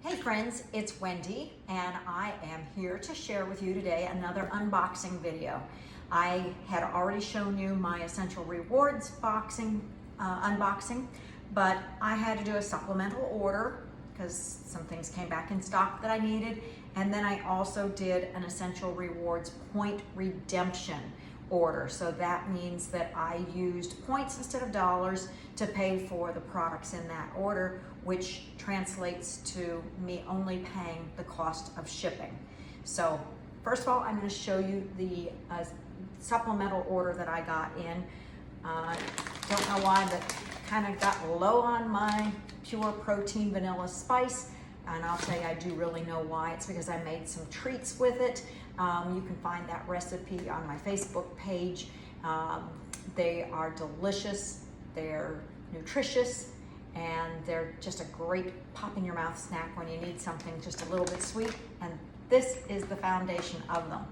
Hey friends, it's Wendy and I am here to share with you today another unboxing video. I had already shown you my Essential Rewards unboxing, but I had to do a supplemental order because some things came back in stock that I needed, and then I also did an Essential Rewards point redemption order. So that means that I used points instead of dollars to pay for the products in that order, which translates to me only paying the cost of shipping. So first of all, I'm going to show you the supplemental order that I got in. Don't know why, but kind of got low on my pure protein vanilla spice. And I'll tell you, I do really know why. It's because I made some treats with it. You can find that recipe on my Facebook page. They are delicious, they're nutritious, and they're just a great pop in your mouth snack when you need something just a little bit sweet. And this is the foundation of them.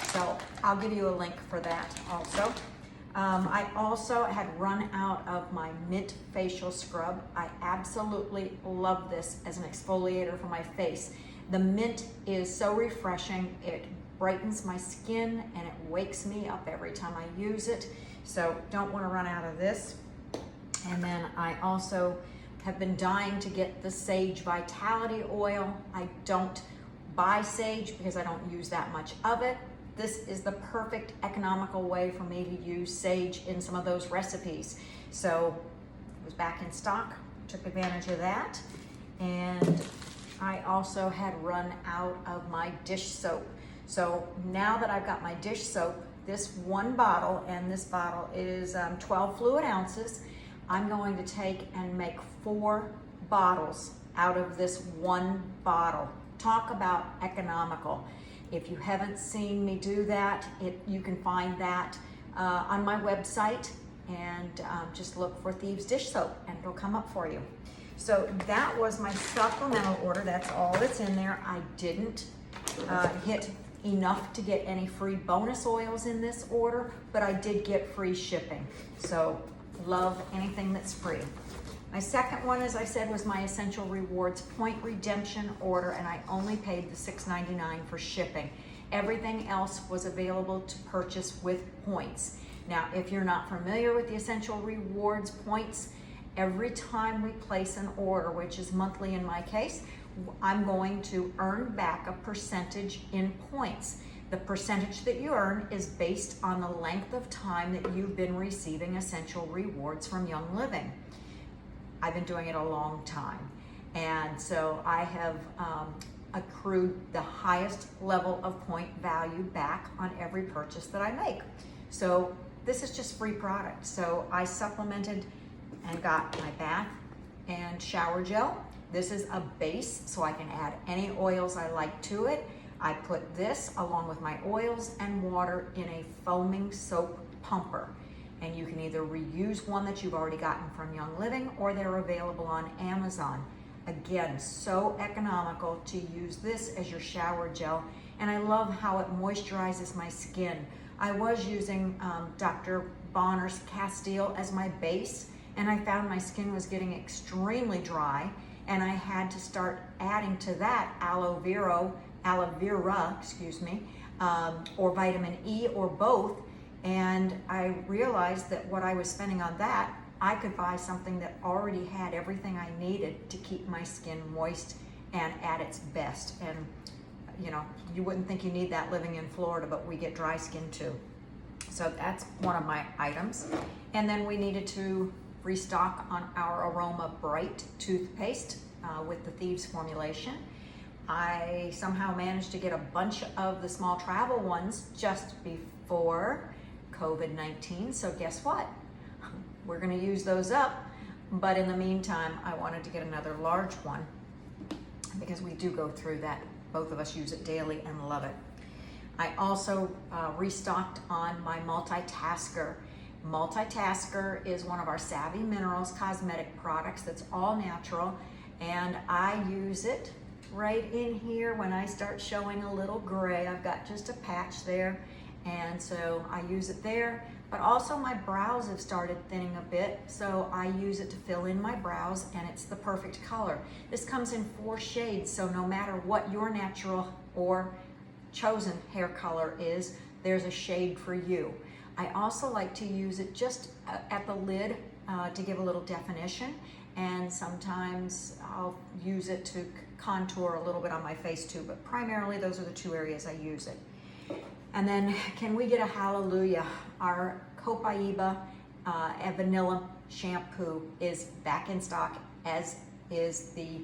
So I'll give you a link for that also. I also had run out of my mint facial scrub. I absolutely love this as an exfoliator for my face. The mint is so refreshing. It brightens my skin and it wakes me up every time I use it. So don't want to run out of this. And then I also have been dying to get the Sage Vitality Oil. I don't buy sage because I don't use that much of it. This is the perfect economical way for me to use sage in some of those recipes. So it was back in stock, took advantage of that. And I also had run out of my dish soap. So now that I've got my dish soap, this one bottle, and this bottle is 12 fluid ounces, I'm going to take and make 4 bottles out of this one bottle. Talk about economical. If you haven't seen me do that, you can find that on my website, and just look for Thieves Dish Soap and it'll come up for you. So that was my supplemental order. That's all that's in there. I didn't hit enough to get any free bonus oils in this order, but I did get free shipping. So love anything that's free. My second one, as I said, was my Essential Rewards point redemption order, and I only paid the $6.99 for shipping. Everything else was available to purchase with points. Now, if you're not familiar with the Essential Rewards points, every time we place an order, which is monthly in my case, I'm going to earn back a percentage in points. The percentage that you earn is based on the length of time that you've been receiving Essential Rewards from Young Living. I've been doing it a long time, and so I have accrued the highest level of point value back on every purchase that I make. So this is just free product. So I supplemented and got my bath and shower gel. This is a base, so I can add any oils I like to it. I put this along with my oils and water in a foaming soap pumper. And you can either reuse one that you've already gotten from Young Living, or they're available on Amazon. Again, so economical to use this as your shower gel. And I love how it moisturizes my skin. I was using Dr. Bonner's Castile as my base, and I found my skin was getting extremely dry, and I had to start adding to that aloe vera, or vitamin E, or both. And I realized that what I was spending on that, I could buy something that already had everything I needed to keep my skin moist and at its best. And you know, you wouldn't think you need that living in Florida, but we get dry skin too. So that's one of my items. And then we needed to restock on our Aroma Bright toothpaste with the Thieves formulation. I somehow managed to get a bunch of the small travel ones just before COVID-19, so guess what? We're going to use those up, but in the meantime, I wanted to get another large one because we do go through that. Both of us use it daily and love it. I also restocked on my Multitasker. Multitasker is one of our Savvy Minerals cosmetic products that's all natural, and I use it right in here when I start showing a little gray. I've got just a patch there. And so I use it there. but also my brows have started thinning a bit, so I use it to fill in my brows, and it's the perfect color. This comes in 4 shades, so no matter what your natural or chosen hair color is, there's a shade for you. I also like to use it just at the lid to give a little definition, and sometimes I'll use it to contour a little bit on my face too, but primarily those are the 2 areas I use it. And then, can we get a hallelujah? Our Copaiba Vanilla shampoo is back in stock, as is the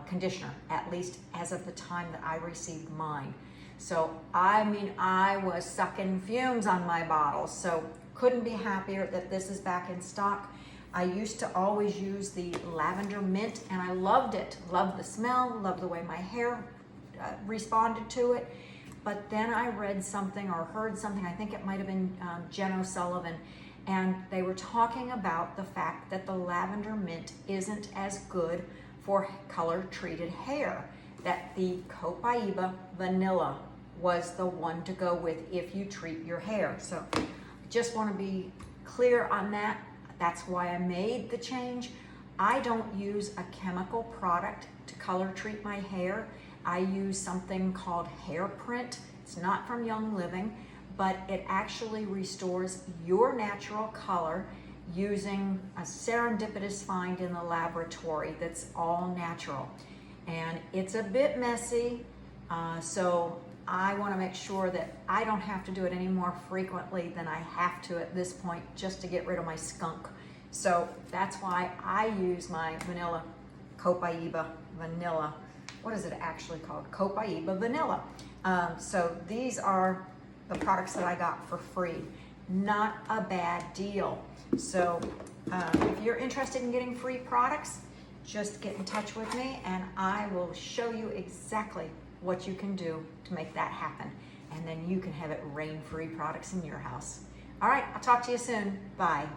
conditioner, at least as of the time that I received mine. So, I mean, I was sucking fumes on my bottles, so couldn't be happier that this is back in stock. I used to always use the lavender mint, and I loved it. Loved the smell, loved the way my hair responded to it. But then I read something or heard something, I think it might have been Jen O'Sullivan, and they were talking about the fact that the lavender mint isn't as good for color-treated hair, that the Copaiba Vanilla was the one to go with if you treat your hair. So just want to be clear on that. That's why I made the change. I don't use a chemical product to color treat my hair. I use something called Hair Print. It's not from Young Living, but it actually restores your natural color using a serendipitous find in the laboratory that's all natural. And it's a bit messy, so I want to make sure that I don't have to do it any more frequently than I have to at this point, just to get rid of my skunk. So that's why I use my vanilla Copaiba Vanilla. What is it actually called? Copaiba Vanilla. So these are the products that I got for free. Not a bad deal. So if you're interested in getting free products, just get in touch with me and I will show you exactly what you can do to make that happen. And then you can have it rain-free products in your house. All right, I'll talk to you soon. Bye.